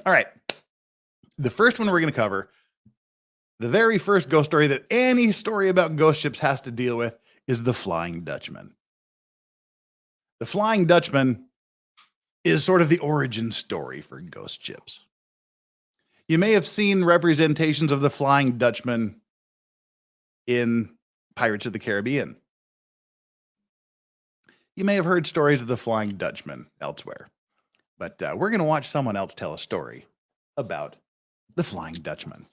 All right. The first one we're going to cover, the very first ghost story that any story about ghost ships has to deal with, is the Flying Dutchman. The Flying Dutchman is sort of the origin story for ghost ships. You may have seen representations of the Flying Dutchman in Pirates of the Caribbean. You may have heard stories of the Flying Dutchman elsewhere, but we're going to watch someone else tell a story about the Flying Dutchman.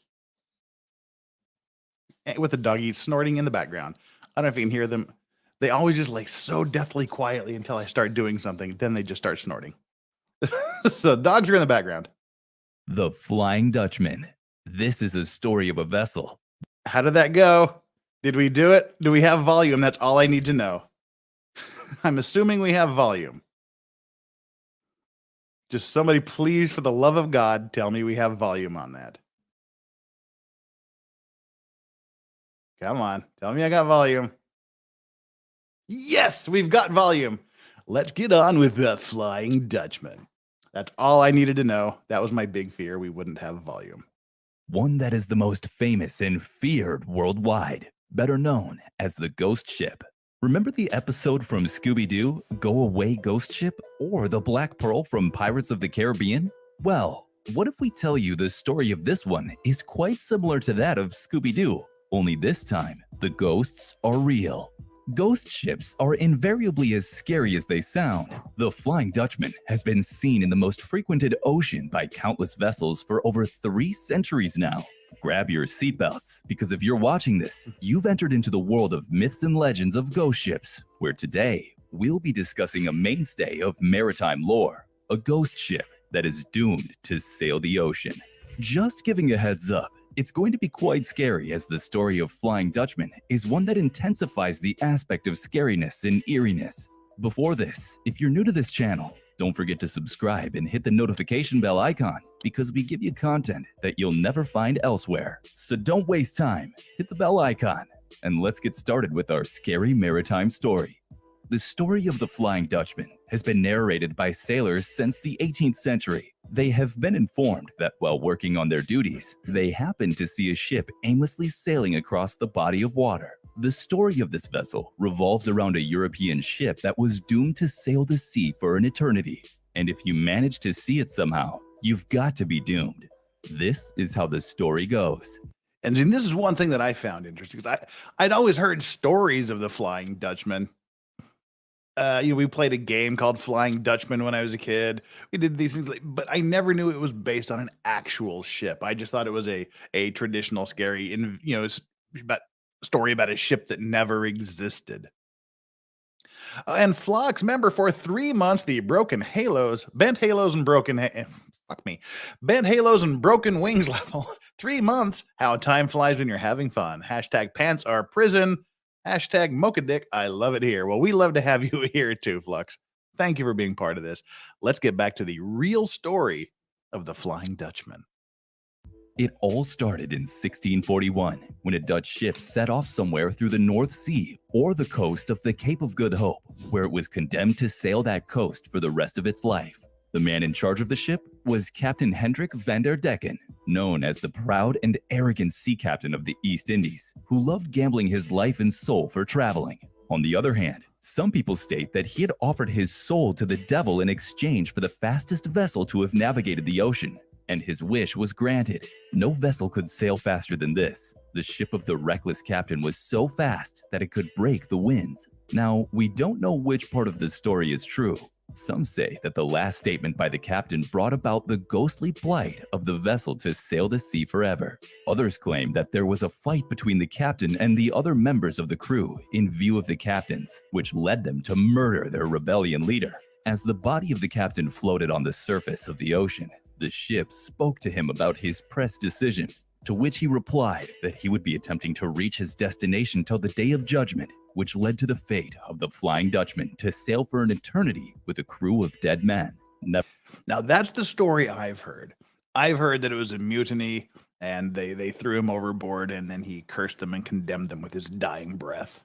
With the doggies snorting in the background. I don't know if you can hear them. They always just lay so deathly quietly until I start doing something. Then they just start snorting. So dogs are in the background. The Flying Dutchman. This is a story of a vessel. How did that go? Did we do it? Do we have volume? That's all I need to know. I'm assuming we have volume. Just somebody, please, for the love of God, tell me we have volume on that. Come on. Tell me I got volume. Yes, we've got volume. Let's get on with the Flying Dutchman. That's all I needed to know. That was my big fear. We wouldn't have volume. One that is the most famous and feared worldwide, better known as the Ghost Ship. Remember the episode from Scooby-Doo, Go Away Ghost Ship, or the Black Pearl from Pirates of the Caribbean? Well, what if we tell you the story of this one is quite similar to that of Scooby-Doo, only this time the ghosts are real. Ghost ships are invariably as scary as they sound. The Flying Dutchman has been seen in the most frequented ocean by countless vessels for over 3 centuries now. Grab your seatbelts, because if you're watching this, you've entered into the world of myths and legends of ghost ships, where today we'll be discussing a mainstay of maritime lore, a ghost ship that is doomed to sail the ocean. Just giving a heads up, it's going to be quite scary, as the story of Flying Dutchman is one that intensifies the aspect of scariness and eeriness. Before this, if you're new to this channel, don't forget to subscribe and hit the notification bell icon, because we give you content that you'll never find elsewhere. So don't waste time, hit the bell icon, and let's get started with our scary maritime story. The story of the Flying Dutchman has been narrated by sailors since the 18th century. They have been informed that while working on their duties, they happened to see a ship aimlessly sailing across the body of water. The story of this vessel revolves around a European ship that was doomed to sail the sea for an eternity. And if you manage to see it somehow, you've got to be doomed. This is how the story goes. And this is one thing that I found interesting, because I'd always heard stories of the Flying Dutchman. We played a game called Flying Dutchman when I was a kid. We did these things, but I never knew it was based on an actual ship. I just thought it was a traditional scary, story about a ship that never existed. And Flox, member for 3 months, the bent halos and broken wings level. 3 months, how time flies when you're having fun. Hashtag pants are prison. Hashtag Mocha Dick. I love it here. Well, we love to have you here too, Flux. Thank you for being part of this. Let's get back to the real story of the Flying Dutchman. It all started in 1641, when a Dutch ship set off somewhere through the North Sea or the coast of the Cape of Good Hope, where it was condemned to sail that coast for the rest of its life. The man in charge of the ship was Captain Hendrik van der Decken, known as the proud and arrogant sea captain of the East Indies, who loved gambling his life and soul for traveling. On the other hand, some people state that he had offered his soul to the devil in exchange for the fastest vessel to have navigated the ocean, and his wish was granted. No vessel could sail faster than this. The ship of the reckless captain was so fast that it could break the winds. Now, we don't know which part of the story is true. Some say that the last statement by the captain brought about the ghostly plight of the vessel to sail the sea forever. Others claim that there was a fight between the captain and the other members of the crew in view of the captains, which led them to murder their rebellion leader. As the body of the captain floated on the surface of the ocean, the ship spoke to him about his pressed decision, to which he replied that he would be attempting to reach his destination till the Day of Judgment, which led to the fate of the Flying Dutchman to sail for an eternity with a crew of dead men. Now, that's the story I've heard. I've heard that it was a mutiny, and they threw him overboard, and then he cursed them and condemned them with his dying breath.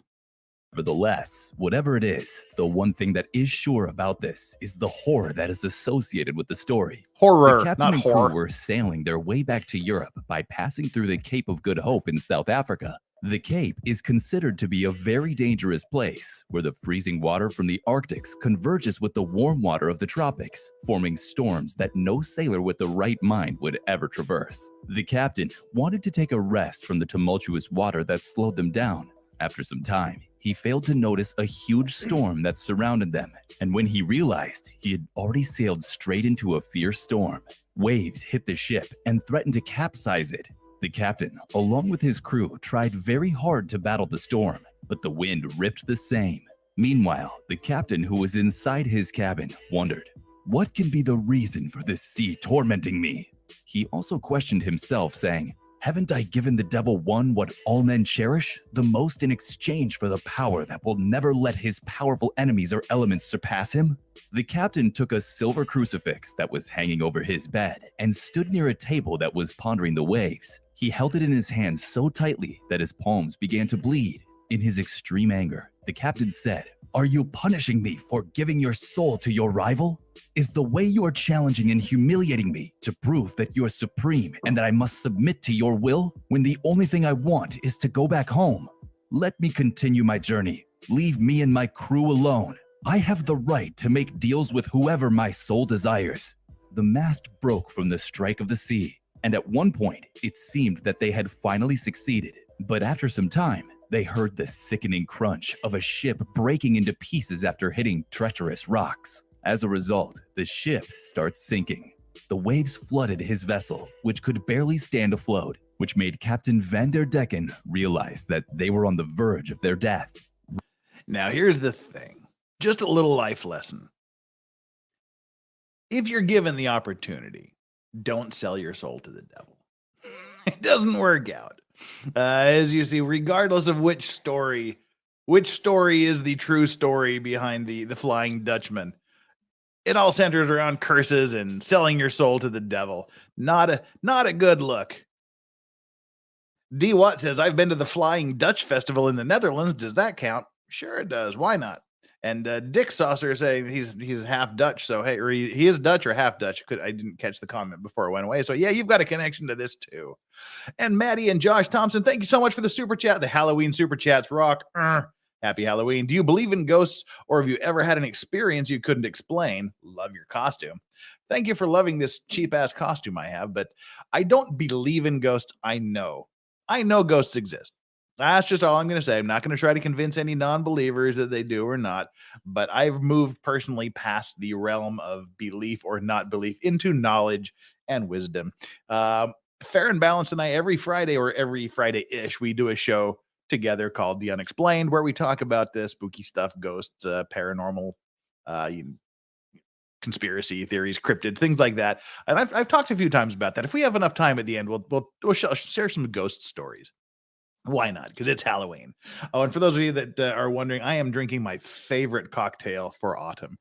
Nevertheless, whatever it is, the one thing that is sure about this is the horror that is associated with the story. The Horror, captain not and crew horror. were sailing their way back to Europe by passing through the Cape of Good Hope in South Africa. The Cape is considered to be a very dangerous place, where the freezing water from the Arctics converges with the warm water of the tropics, forming storms that no sailor with the right mind would ever traverse. The captain wanted to take a rest from the tumultuous water that slowed them down. After some time, he failed to notice a huge storm that surrounded them, and when he realized, he had already sailed straight into a fierce storm. Waves hit the ship and threatened to capsize it. The captain, along with his crew, tried very hard to battle the storm, but the wind ripped the same. Meanwhile, the captain, who was inside his cabin, wondered, "What can be the reason for this sea tormenting me?" He also questioned himself, saying, "Haven't I given the devil what all men cherish, the most in exchange for the power that will never let his powerful enemies or elements surpass him?" The captain took a silver crucifix that was hanging over his bed and stood near a table that was pondering the waves. He held it in his hands so tightly that his palms began to bleed. In his extreme anger, the captain said, "Are you punishing me for giving your soul to your rival? Is the way you are challenging and humiliating me to prove that you're supreme and that I must submit to your will, when the only thing I want is to go back home? Let me continue my journey. Leave me and my crew alone. I have the right to make deals with whoever my soul desires." The mast broke from the strike of the sea, and at one point, it seemed that they had finally succeeded. But after some time, they heard the sickening crunch of a ship breaking into pieces after hitting treacherous rocks. As a result, the ship starts sinking. The waves flooded his vessel, which could barely stand afloat, which made Captain Van der Decken realize that they were on the verge of their death. Now, here's the thing. Just a little life lesson. If you're given the opportunity, don't sell your soul to the devil. It doesn't work out. As you see, regardless of which story is the true story behind the Flying Dutchman, it all centers around curses and selling your soul to the devil. Not a good look. D. Watt says, "I've been to the Flying Dutch Festival in the Netherlands. Does that count?" Sure it does. Why not? And Dick Saucer saying he's half Dutch. So, hey, or he is Dutch or half Dutch. I didn't catch the comment before it went away. So, yeah, you've got a connection to this too. And Maddie and Josh Thompson, thank you so much for the super chat. The Halloween super chats rock. Happy Halloween. Do you believe in ghosts, or have you ever had an experience you couldn't explain? Love your costume. Thank you for loving this cheap ass costume I have, but I don't believe in ghosts. I know ghosts exist. That's just all I'm going to say. I'm not going to try to convince any non-believers that they do or not, but I've moved personally past the realm of belief or not belief into knowledge and wisdom. Fair and Balanced and I, every Friday or every Friday-ish, we do a show together called The Unexplained, where we talk about spooky stuff, ghosts, paranormal, conspiracy theories, cryptid, things like that. And I've talked a few times about that. If we have enough time at the end, we'll share some ghost stories. Why not? Because it's Halloween. Oh, and for those of you that are wondering, I am drinking my favorite cocktail for autumn.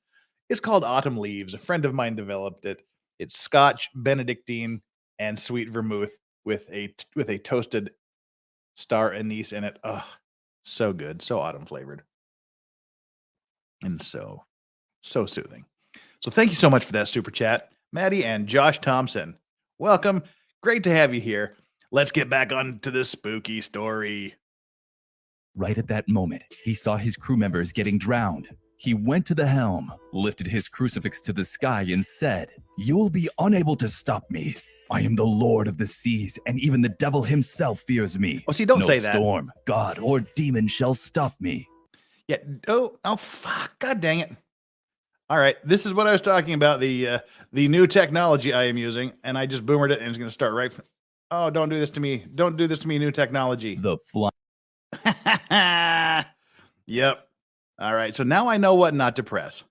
It's called Autumn Leaves. A friend of mine developed it. It's Scotch, Benedictine, and sweet vermouth with a toasted star anise in it. Oh, so good, so autumn flavored, and so soothing. So thank you so much for that super chat, Maddie and Josh Thompson. Welcome. Great to have you here. Let's get back on to the spooky story. Right at that moment, he saw his crew members getting drowned. He went to the helm, lifted his crucifix to the sky, and said, "You will be unable to stop me. I am the Lord of the seas, and even the devil himself fears me. Oh, see, don't no say that. Storm, God, or demon shall stop me." Yeah. Oh, fuck. God dang it. All right. This is what I was talking about. The new technology I am using, and I just boomered it, and it's going to start right from... Oh, don't do this to me. Don't do this to me, new technology. The fly. Yep. All right. So now I know what not to press.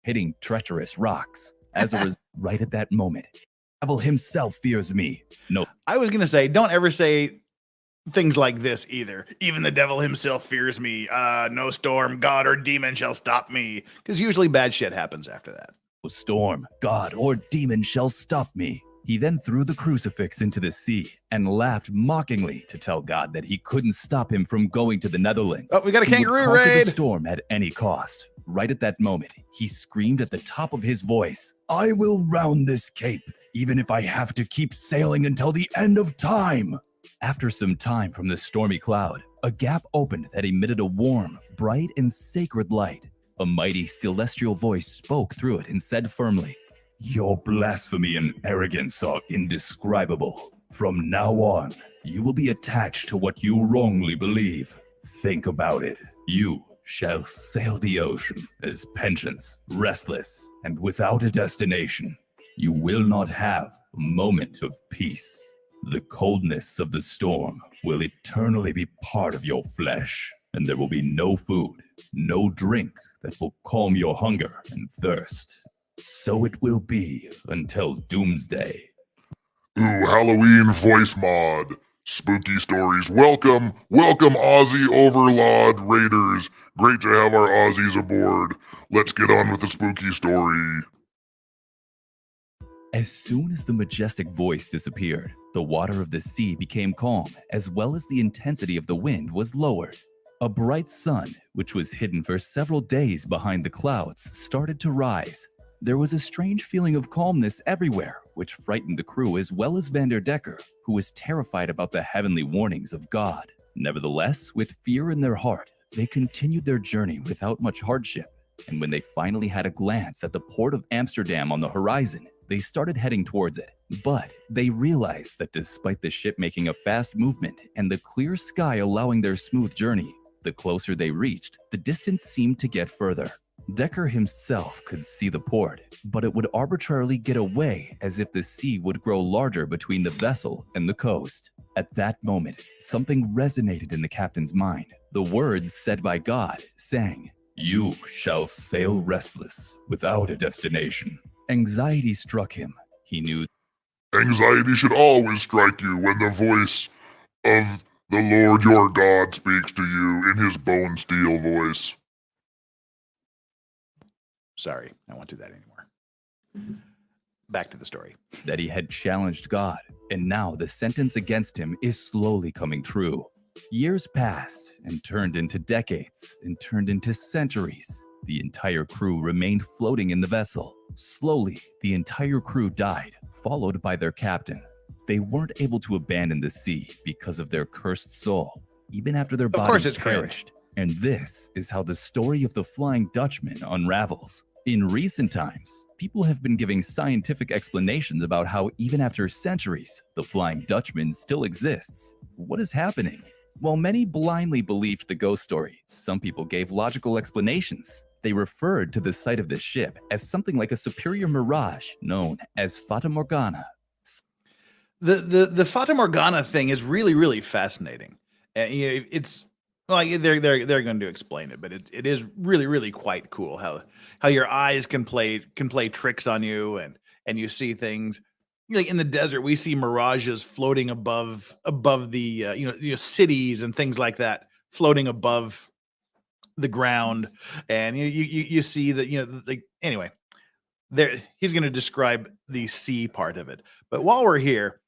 Hitting treacherous rocks. As a result, right at that moment, the devil himself fears me. No. I was going to say, don't ever say things like this either. Even the devil himself fears me. No storm, God, or demon shall stop me. Because usually bad shit happens after that. Storm, God, or demon shall stop me. He then threw the crucifix into the sea and laughed mockingly to tell God that he couldn't stop him from going to the Netherlands. Oh, we got a He would kangaroo conquer raid. the storm at any cost. Right at that moment, he screamed at the top of his voice, "I will round this cape, even if I have to keep sailing until the end of time." After some time from the stormy cloud, a gap opened that emitted a warm, bright, and sacred light. A mighty celestial voice spoke through it and said firmly, "Your blasphemy and arrogance are indescribable. From now on, you will be attached to what you wrongly believe. Think about it. You shall sail the ocean as pensions, restless, and without a destination. You will not have a moment of peace. The coldness of the storm will eternally be part of your flesh, and there will be no food, no drink that will calm your hunger and thirst. So it will be until doomsday." Ooh, Halloween voice mod. Spooky stories. Welcome Aussie Overlord Raiders. Great to have our Aussies aboard. Let's get on with the spooky story. As soon as the majestic voice disappeared, the water of the sea became calm, as well as the intensity of the wind was lowered. A bright sun, which was hidden for several days behind the clouds, started to rise. There was a strange feeling of calmness everywhere, which frightened the crew as well as Vanderdecker, who was terrified about the heavenly warnings of God. Nevertheless, with fear in their heart, they continued their journey without much hardship. And when they finally had a glance at the port of Amsterdam on the horizon, they started heading towards it. But they realized that despite the ship making a fast movement and the clear sky allowing their smooth journey, the closer they reached, the distance seemed to get further. Decker himself could see the port, but it would arbitrarily get away as if the sea would grow larger between the vessel and the coast. At that moment, something resonated in the captain's mind. The words said by God, saying, "You shall sail restless, without a destination." Anxiety struck him. He knew Anxiety should always strike you when the voice of the Lord your God speaks to you in his bone steel voice. Sorry, I won't do that anymore. Back to the story. that he had challenged God, and now the sentence against him is slowly coming true. Years passed and turned into decades and turned into centuries. The entire crew remained floating in the vessel. Slowly, the entire crew died, followed by their captain. They weren't able to abandon the sea because of their cursed soul, even after their bodies perished. And this is how the story of the Flying Dutchman unravels. In recent times, people have been giving scientific explanations about how even after centuries, the Flying Dutchman still exists. What is happening? While many blindly believed the ghost story, some people gave logical explanations. They referred to the sight of the ship as something like a superior mirage known as Fata Morgana. The Fata Morgana thing is really fascinating. And you know, it's like they're going to explain it, but it is really quite cool how your eyes can play tricks on you and you see things. Like in the desert, we see mirages floating above the cities and things like that, floating above the ground, and you see that anyway. There, he's going to describe the sea part of it. But while we're here,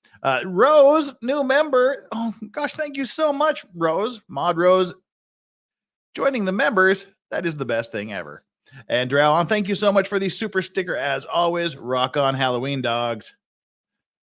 Rose, new member. Oh gosh, thank you so much, Rose. Mod Rose, joining the members. That is the best thing ever. And Drowon, thank you so much for the super sticker as always. Rock on, Halloween dogs.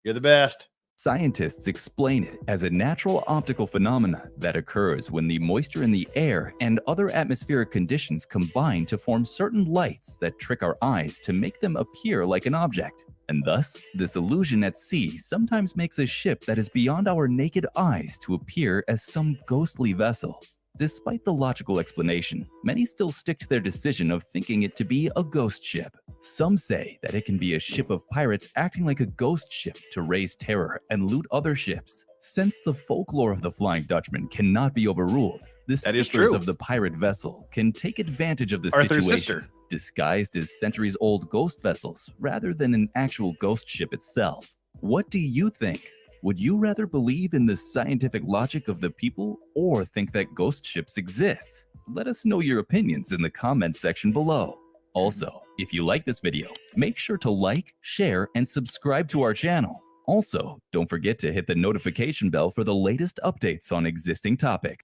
You're the best. Scientists explain it as a natural optical phenomena that occurs when the moisture in the air and other atmospheric conditions combine to form certain lights that trick our eyes to make them appear like an object. And thus, this illusion at sea sometimes makes a ship that is beyond our naked eyes to appear as some ghostly vessel. Despite the logical explanation, many still stick to their decision of thinking it to be a ghost ship. Some say that it can be a ship of pirates acting like a ghost ship to raise terror and loot other ships. Since the folklore of the Flying Dutchman cannot be overruled, the skippers of the pirate vessel can take advantage of the situation, disguised as centuries-old ghost vessels rather than an actual ghost ship itself. What do you think? Would you rather believe in the scientific logic of the people or think that ghost ships exist? Let us know your opinions in the comments section below. Also, If you like this video, make sure to like, share, and subscribe to our channel. Also, don't forget to hit the notification bell for the latest updates on existing topics.